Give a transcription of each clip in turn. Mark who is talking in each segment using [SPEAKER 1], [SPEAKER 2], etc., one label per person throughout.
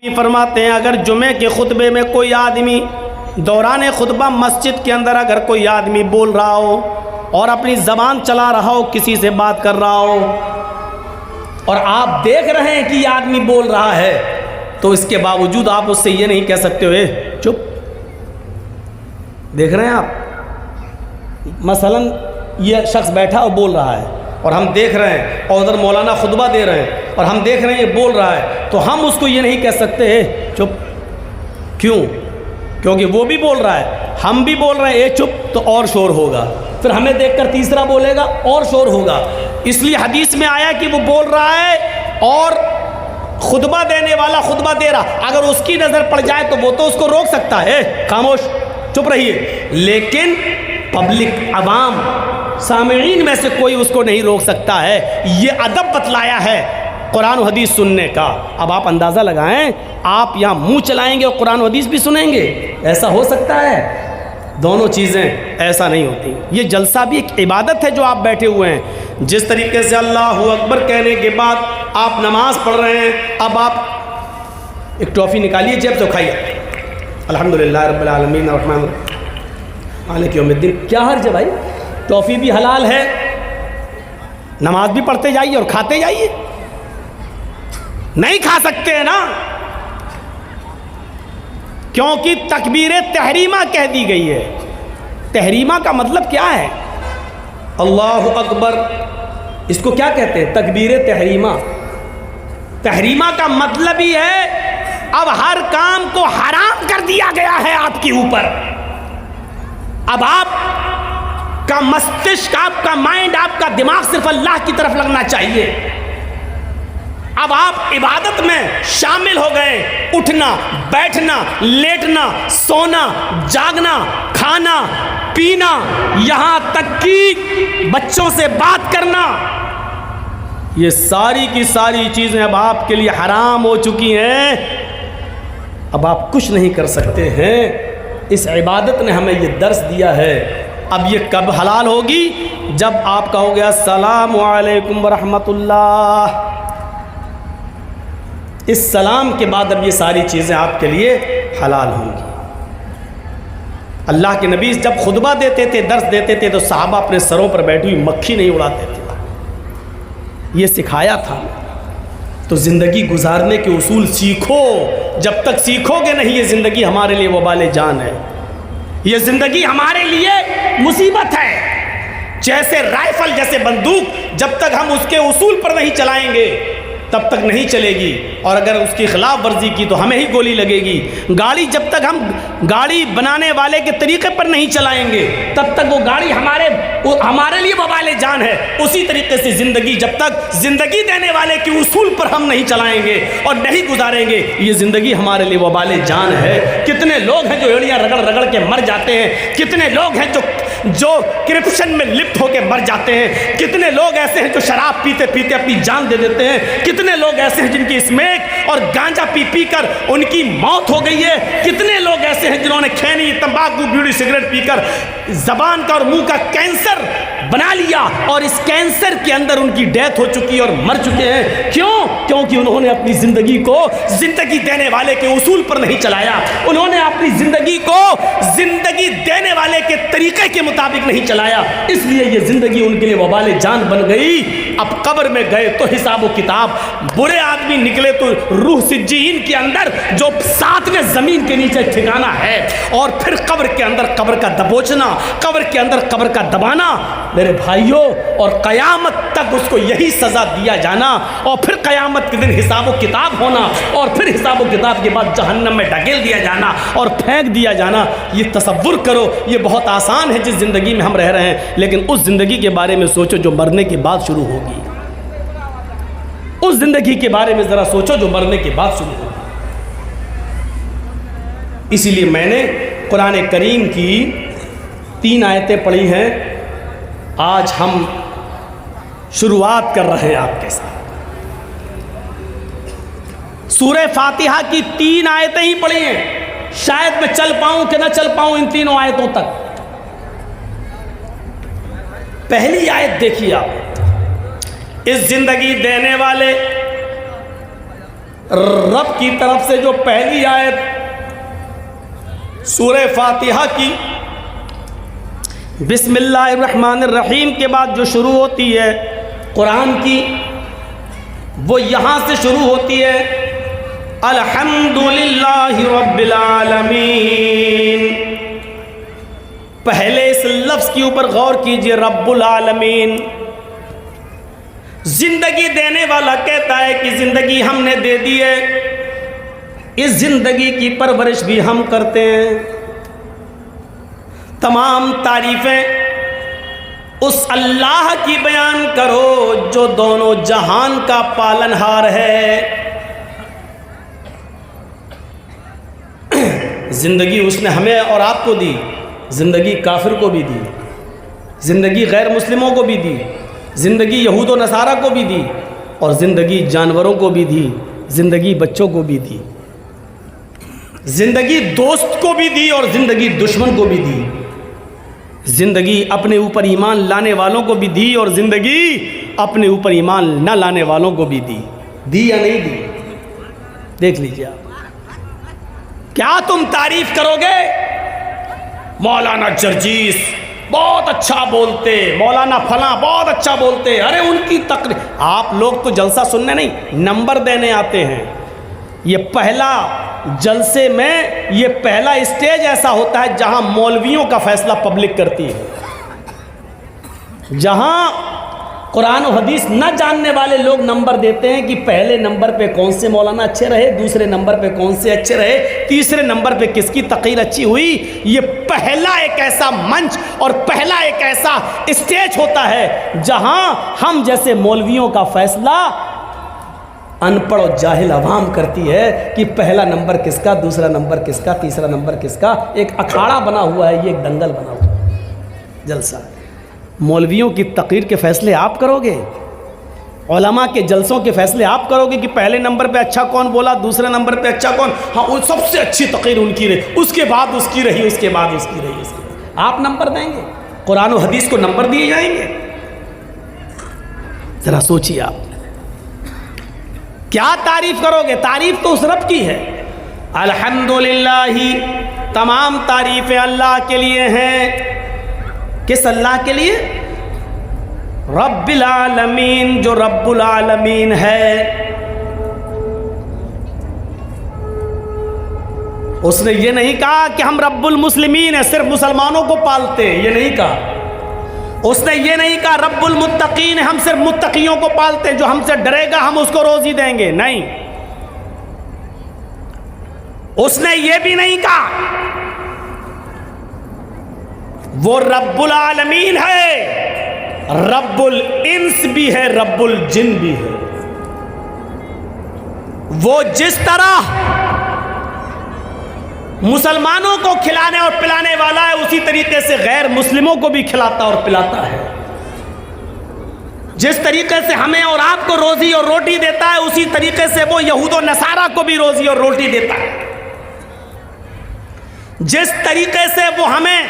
[SPEAKER 1] فرماتے ہیں اگر جمعے کے خطبے میں کوئی آدمی دوران خطبہ مسجد کے اندر اگر کوئی آدمی بول رہا ہو اور اپنی زبان چلا رہا ہو، کسی سے بات کر رہا ہو اور آپ دیکھ رہے ہیں کہ یہ آدمی بول رہا ہے، تو اس کے باوجود آپ اس سے یہ نہیں کہہ سکتے ہوئے چپ۔ دیکھ رہے ہیں آپ مثلا یہ شخص بیٹھا اور بول رہا ہے اور ہم دیکھ رہے ہیں، اور ادھر مولانا خطبہ دے رہے ہیں اور ہم دیکھ رہے ہیں یہ بول رہا ہے، تو ہم اس کو یہ نہیں کہہ سکتے چپ۔ کیوں؟ کیونکہ وہ بھی بول رہا ہے، ہم بھی بول رہے ہیں چپ، تو اور شور ہوگا، پھر ہمیں دیکھ کر تیسرا بولے گا اور شور ہوگا۔ اس لیے حدیث میں آیا کہ وہ بول رہا ہے اور خطبہ دینے والا خطبہ دے رہا، اگر اس کی نظر پڑ جائے تو وہ تو اس کو روک سکتا ہے، خاموش چپ رہیے، لیکن پبلک عوام سامعین میں سے کوئی اس کو نہیں روک سکتا ہے۔ یہ ادب بتلایا ہے قرآن و حدیث سننے کا۔ اب آپ اندازہ لگائیں، آپ یہاں منہ چلائیں گے اور قرآن و حدیث بھی سنیں گے، ایسا ہو سکتا ہے؟ دونوں چیزیں ایسا نہیں ہوتی۔ یہ جلسہ بھی ایک عبادت ہے جو آپ بیٹھے ہوئے ہیں۔ جس طریقے سے اللہ اکبر کہنے کے بعد آپ نماز پڑھ رہے ہیں، اب آپ ایک ٹافی نکالیے جیب سے کھائیے، الحمدللہ رب العالمین الرحمن مالک یوم الدین۔ کیا حرج ہے بھائی؟ ٹافی بھی حلال ہے، نماز بھی پڑھتے جائیے اور کھاتے جائیے۔ نہیں کھا سکتے ہیں نا، کیونکہ تکبیر تحریمہ کہہ دی گئی ہے۔ تحریمہ کا مطلب کیا ہے؟ اللہ اکبر، اس کو کیا کہتے ہیں؟ تکبیر تحریمہ۔ تحریمہ کا مطلب ہی ہے اب ہر کام کو حرام کر دیا گیا ہے آپ کے اوپر۔ اب آپ کا مستشک، آپ کا مائنڈ، آپ کا دماغ صرف اللہ کی طرف لگنا چاہیے۔ اب آپ عبادت میں شامل ہو گئے، اٹھنا، بیٹھنا، لیٹنا، سونا، جاگنا، کھانا، پینا، یہاں تک کہ بچوں سے بات کرنا، یہ ساری کی ساری چیزیں اب آپ کے لیے حرام ہو چکی ہیں۔ اب آپ کچھ نہیں کر سکتے ہیں۔ اس عبادت نے ہمیں یہ درس دیا ہے۔ اب یہ کب حلال ہوگی؟ جب آپ کہو گے السلام علیکم ورحمۃ اللہ، اس سلام کے بعد اب یہ ساری چیزیں آپ کے لیے حلال ہوں گی۔ اللہ کے نبی جب خطبہ دیتے تھے، درس دیتے تھے، تو صحابہ اپنے سروں پر بیٹھی ہوئی مکھی نہیں اڑاتے تھے، یہ سکھایا تھا۔ تو زندگی گزارنے کے اصول سیکھو، جب تک سیکھو گے نہیں یہ زندگی ہمارے لیے وبال جان ہے، یہ زندگی ہمارے لیے مصیبت ہے۔ جیسے رائفل، جیسے بندوق، جب تک ہم اس کے اصول پر نہیں چلائیں گے تب تک نہیں چلے گی، اور اگر اس کی خلاف ورزی کی تو ہمیں ہی گولی لگے گی۔ گاڑی جب تک ہم گاڑی بنانے والے کے طریقے پر نہیں چلائیں گے تب تک وہ گاڑی ہمارے لیے وبال جان ہے۔ اسی طریقے سے زندگی جب تک زندگی دینے والے کے اصول پر ہم نہیں چلائیں گے اور نہیں گزاریں گے، یہ زندگی ہمارے لیے وبال جان ہے۔ کتنے لوگ ہیں جو ایڑیاں رگڑ رگڑ کے مر جاتے ہیں، کتنے لوگ ہیں جو کرپشن میں لپت ہو کے مر جاتے ہیں، کتنے لوگ ایسے ہیں جو شراب پیتے پیتے اپنی جان دے دیتے ہیں، کتنے لوگ ایسے ہیں جن کی اسمیک اور گانجا پی پی کر ان کی موت ہو گئی ہے، کتنے لوگ ایسے ہیں جنہوں نے کھینی، تمباکو، بیڑی، سگریٹ پی کر زبان کا اور منہ کا کینسر بنا لیا، اور اس کینسر کے اندر ان کی ڈیتھ ہو چکی اور مر چکے ہیں۔ کیوں؟ کیونکہ انہوں نے اپنی زندگی کو زندگی دینے والے کے اصول پر نہیں چلایا، انہوں نے اپنی زندگی کو زندگی دینے والے کے طریقے کے مطابق نہیں چلایا، اس لیے یہ زندگی ان کے لیے وبال جان بن گئی۔ اب قبر میں گئے تو حساب و کتاب، برے آدمی نکلے تو روح سجین کے اندر جو 7ویں زمین کے نیچے ٹھکانا ہے، اور پھر قبر کے اندر قبر کا دبوچنا، قبر کے اندر قبر کا دبانا میرے بھائیوں، اور قیامت تک اس کو یہی سزا دیا جانا، اور پھر قیامت کے دن حساب و کتاب ہونا، اور پھر حساب و کتاب کے بعد جہنم میں ڈھکیل دیا جانا اور پھینک دیا جانا۔ یہ تصور کرو، یہ بہت آسان ہے جس زندگی میں ہم رہ رہے ہیں، لیکن اس زندگی کے بارے میں سوچو جو مرنے کے بعد شروع ہوگی۔ اس زندگی کے بارے میں ذرا سوچو جو مرنے کے بعد شروع ہوگی۔ اسی لیے میں نے قرآن کریم کی 3 آیتیں پڑھی ہیں، آج ہم شروعات کر رہے ہیں آپ کے ساتھ۔ سورہ فاتحہ کی 3 آیتیں ہی پڑھی ہیں، شاید میں چل پاؤں کہ نہ چل پاؤں ان 3 آیتوں تک۔ پہلی آیت دیکھیے آپ، اس زندگی دینے والے رب کی طرف سے جو پہلی آیت سورہ فاتحہ کی بسم اللہ الرحمن الرحیم کے بعد جو شروع ہوتی ہے قرآن کی، وہ یہاں سے شروع ہوتی ہے الحمدللہ رب العالمین۔ پہلے اس لفظ کے اوپر غور کیجئے، رب العالمین۔ زندگی دینے والا کہتا ہے کہ زندگی ہم نے دے دی ہے، اس زندگی کی پرورش بھی ہم کرتے ہیں۔ تمام تعریفیں اس اللہ کی بیان کرو جو دونوں جہان کا پالنہار ہے۔ زندگی اس نے ہمیں اور آپ کو دی، زندگی کافر کو بھی دی، زندگی غیر مسلموں کو بھی دی، زندگی یہود و نصارہ کو بھی دی، اور زندگی جانوروں کو بھی دی، زندگی بچوں کو بھی دی، زندگی دوست کو بھی دی اور زندگی دشمن کو بھی دی، زندگی اپنے اوپر ایمان لانے والوں کو بھی دی اور زندگی اپنے اوپر ایمان نہ لانے والوں کو بھی دی یا نہیں دی؟ دیکھ لیجیے آپ۔ کیا تم تعریف کرو گے مولانا جرجیس بہت اچھا بولتے، مولانا فلاں بہت اچھا بولتے، ارے ان کی تقریر؟ آپ لوگ تو جلسہ سننے نہیں، نمبر دینے آتے ہیں۔ یہ پہلا جلسے میں یہ پہلا اسٹیج ایسا ہوتا ہے جہاں مولویوں کا فیصلہ پبلک کرتی ہے، جہاں قرآن و حدیث نہ جاننے والے لوگ نمبر دیتے ہیں کہ پہلے نمبر پہ کون سے مولانا اچھے رہے، دوسرے نمبر پہ کون سے اچھے رہے، تیسرے نمبر پہ کس کی تقریر اچھی ہوئی۔ یہ پہلا ایک ایسا منچ اور پہلا ایک ایسا اسٹیج ہوتا ہے جہاں ہم جیسے مولویوں کا فیصلہ ان پڑھ اور جاہل عوام کرتی ہے کہ پہلا نمبر کس کا، دوسرا نمبر کس کا، تیسرا نمبر کس کا۔ ایک اکھاڑا بنا ہوا ہے، یہ ایک دنگل بنا ہوا ہے، جلسہ۔ مولویوں کی تقریر کے فیصلے آپ کرو گے، علماء کے جلسوں کے فیصلے آپ کرو گے کہ پہلے نمبر پہ اچھا کون بولا، دوسرے نمبر پہ اچھا کون، ہاں وہ سب سے اچھی تقریر ان کی رہی، اس کے بعد اس کی رہی، اس کے بعد اس کی رہی، اس کے بعد آپ نمبر دیں گے؟ قرآن و حدیث کو نمبر دیے جائیں گے؟ ذرا سوچیے آپ، کیا تعریف کرو گے؟ تعریف تو اس رب کی ہے۔ الحمدللہ، تمام تعریفیں اللہ کے لیے ہیں۔ کس اللہ کے لیے؟ رب العالمین، جو رب العالمین ہے۔ اس نے یہ نہیں کہا کہ ہم رب المسلمین ہیں، صرف مسلمانوں کو پالتے ہیں، یہ نہیں کہا۔ اس نے یہ نہیں کہا رب المتقین ہے، ہم صرف متقیوں کو پالتے ہیں، جو ہم سے ڈرے گا ہم اس کو روزی دیں گے، نہیں۔ اس نے یہ بھی نہیں کہا وہ رب العالمین ہے، رب الانس بھی ہے، رب الجن بھی ہے۔ وہ جس طرح مسلمانوں کو کھلانے اور پلانے والا ہے، اسی طریقے سے غیر مسلموں کو بھی کھلاتا اور پلاتا ہے۔ جس طریقے سے ہمیں اور آپ کو روزی اور روٹی دیتا ہے، اسی طریقے سے وہ یہود و نصارہ کو بھی روزی اور روٹی دیتا ہے۔ جس طریقے سے وہ ہمیں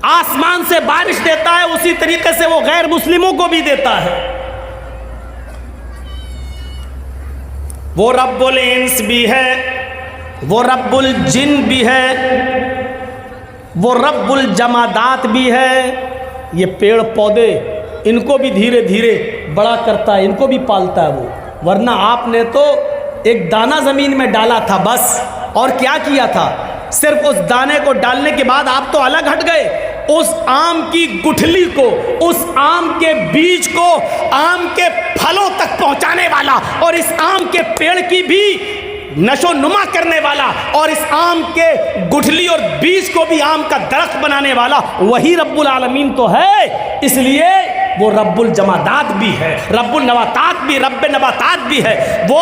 [SPEAKER 1] آسمان سے بارش دیتا ہے، اسی طریقے سے وہ غیر مسلموں کو بھی دیتا ہے۔ وہ رب الانس بھی ہے، وہ رب الجن بھی ہے، وہ رب الجمادات بھی ہے۔ یہ پیڑ پودے، ان کو بھی دھیرے دھیرے بڑا کرتا ہے، ان کو بھی پالتا ہے وہ، ورنہ آپ نے تو ایک دانہ زمین میں ڈالا تھا بس، اور کیا کیا تھا؟ صرف اس دانے کو ڈالنے کے بعد آپ تو الگ ہٹ گئے۔ اس آم کی گٹھلی کو، اس آم کے بیج کو آم کے پھلوں تک پہنچانے والا، اور اس آم کے پیڑ کی بھی نشو نما کرنے والا، اور اس آم کے گٹھلی اور بیج کو بھی آم کا درخت بنانے والا وہی رب العالمین تو ہے۔ اس لیے وہ رب الجمادات بھی ہے، رب النباتات بھی، رب نباتات بھی ہے۔ وہ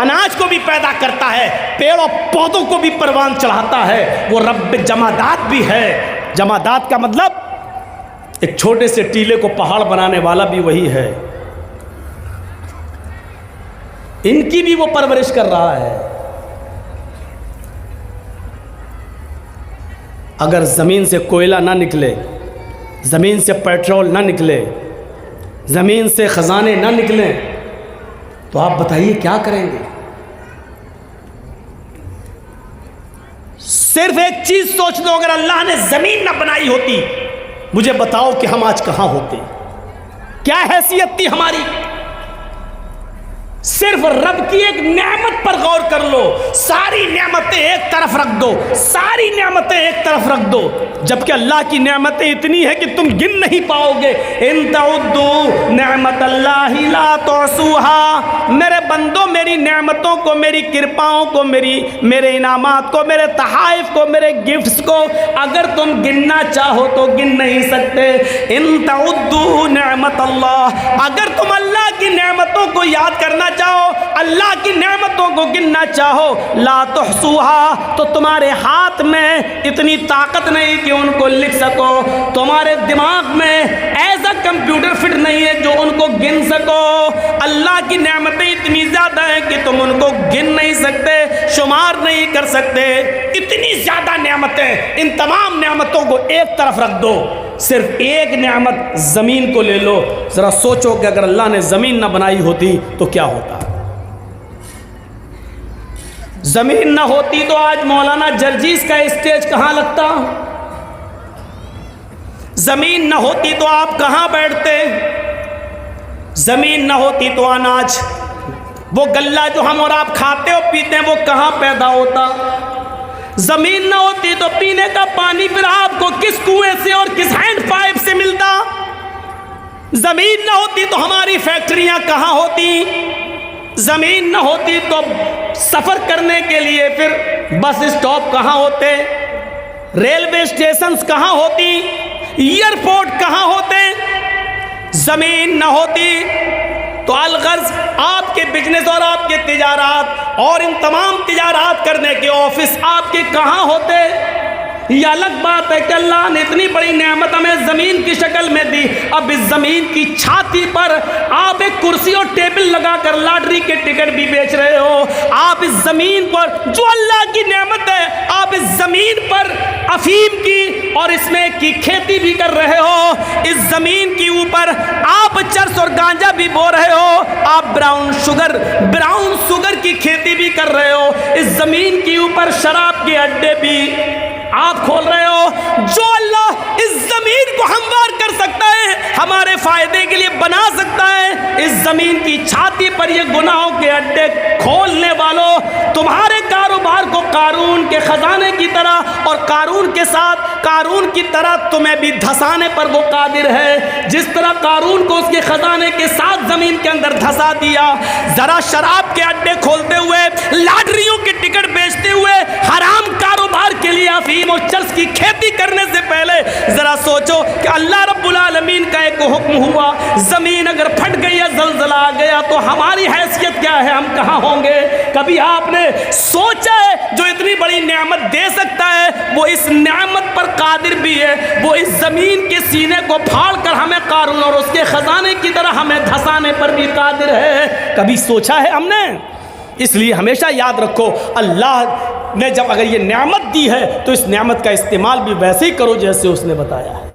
[SPEAKER 1] اناج کو بھی پیدا کرتا ہے، پیڑ اور پودوں کو بھی پروان چڑھاتا ہے، وہ رب جمادات بھی ہے۔ جمادات کا مطلب ایک چھوٹے سے ٹیلے کو پہاڑ بنانے والا بھی وہی ہے، ان کی بھی وہ پرورش کر رہا ہے۔ اگر زمین سے کوئلہ نہ نکلے، زمین سے پیٹرول نہ نکلے، زمین سے خزانے نہ نکلیں، تو آپ بتائیے کیا کریں گے؟ صرف ایک چیز سوچ لو، اگر اللہ نے زمین نہ بنائی ہوتی، مجھے بتاؤ کہ ہم آج کہاں ہوتے، کیا حیثیت تھی ہماری؟ صرف رب کی ایک نعمت پر غور کر لو، ساری نعمتیں ایک طرف رکھ دو، ساری نعمتیں ایک طرف رکھ دو، جبکہ اللہ کی نعمتیں اتنی ہیں کہ تم گن نہیں پاؤ گے۔ ان تعدوا نعمت اللہ لا تحصوها، میرے بندوں میری نعمتوں کو، میری کرپاؤں کو، میرے انعامات کو، میرے تحائف کو، میرے گفٹس کو اگر تم گننا چاہو تو گن نہیں سکتے۔ ان تعدوا نعمت اللہ، اگر تم اللہ کی نعمتوں کو یاد کرنا چاہو، اللہ کی نعمتوں کو گننا چاہو، لا تحصوها، تو تمہارے ہاتھ میں اتنی طاقت نہیں کہ ان کو لکھ سکو، تمہارے دماغ میں ایسا کمپیوٹر فٹ نہیں ہے جو ان کو گن سکو۔ اللہ کی نعمتیں اتنی زیادہ ہیں کہ تم ان کو گن نہیں سکتے، شمار نہیں کر سکتے، اتنی زیادہ نعمتیں۔ ان تمام نعمتوں کو ایک طرف رکھ دو، صرف ایک نعمت زمین کو لے لو، ذرا سوچو کہ اگر اللہ نے زمین نہ بنائی ہوتی تو کیا ہوتا؟ زمین نہ ہوتی تو آج مولانا جرجیز کا اسٹیج کہاں لگتا؟ زمین نہ ہوتی تو آپ کہاں بیٹھتے؟ زمین نہ ہوتی تو اناج، وہ غلہ جو ہم اور آپ کھاتے اور پیتے ہیں، وہ کہاں پیدا ہوتا؟ زمین نہ ہوتی تو پینے کا پانی پھر آپ کو کس کنویں سے اور کس ہینڈ پائپ سے ملتا؟ زمین نہ ہوتی تو ہماری فیکٹریاں کہاں ہوتی؟ زمین نہ ہوتی تو سفر کرنے کے لیے پھر بس اسٹاپ کہاں ہوتے؟ ریلوے اسٹیشنز کہاں ہوتی؟ ایئرپورٹ کہاں ہوتے؟ زمین نہ ہوتی تو الغرض آپ کے بزنس اور آپ کے تجارات اور ان تمام تجارات کرنے کے آفس آپ کے کہاں ہوتے؟ یہ الگ بات ہے کہ اللہ نے اتنی بڑی نعمت ہمیں زمین کی شکل میں دی، اب اس زمین کی چھاتی پر آپ ایک کرسی اور ٹیبل لگا کر لاٹری کے ٹکٹ بھی بیچ رہے ہو۔ آپ اس زمین پر جو اللہ کی نعمت ہے، آپ اس زمین پر افیم کی اور اس میں کی کھیتی بھی کر رہے ہو، اس زمین کے اوپر آپ چرس اور گانجا بھی بو رہے ہو، آپ براؤن شوگر کی کھیتی بھی کر رہے ہو، اس زمین کے اوپر شراب کے اڈے بھی آپ کھول رہے ہو۔ جو اللہ اس زمین کو ہموار کر سکتا ہے، ہمارے فائدے کے لیے بنا سکتا ہے، اس زمین کی چھاتی پر یہ گناہوں کے اڈے کھولنے والوں، تمہارے کاروبار کو قارون کے خزانے کی طرح اور قارون کے ساتھ قارون کی طرح تمہیں بھی دھسانے پر وہ قادر ہے، جس طرح قارون کو اس کے خزانے کے ساتھ زمین کے اندر دھسا دیا۔ ذرا شراب کے اڈے کھولتے ہوئے، لاٹریوں کے ٹکٹ بیچتے ہوئے، حرام کاروبار کے لیے افیم اور چرس کی کھیتی کرنے سے پہلے ذرا سوچو کہ اللہ رب العالمین کا ایک حکم ہوا، زمین اگر پھٹ گئی یا زلزلہ آ گیا تو ہماری حیثیت کیا ہے، ہم کہاں ہوں گے؟ کبھی آپ نے سوچا ہے جو اتنی بڑی نعمت دے سکتا ہے وہ اس نعمت پر قادر بھی ہے، وہ اس زمین کے سینے کو پھاڑ کر ہمیں قارون اور اس کے خزانے کی طرح ہمیں دھسانے پر بھی قادر ہے؟ کبھی سوچا ہے ہم نے؟ اس لیے ہمیشہ یاد رکھو، اللہ نے جب اگر یہ نعمت دی ہے تو اس نعمت کا استعمال بھی ویسے ہی کرو جیسے اس نے بتایا ہے۔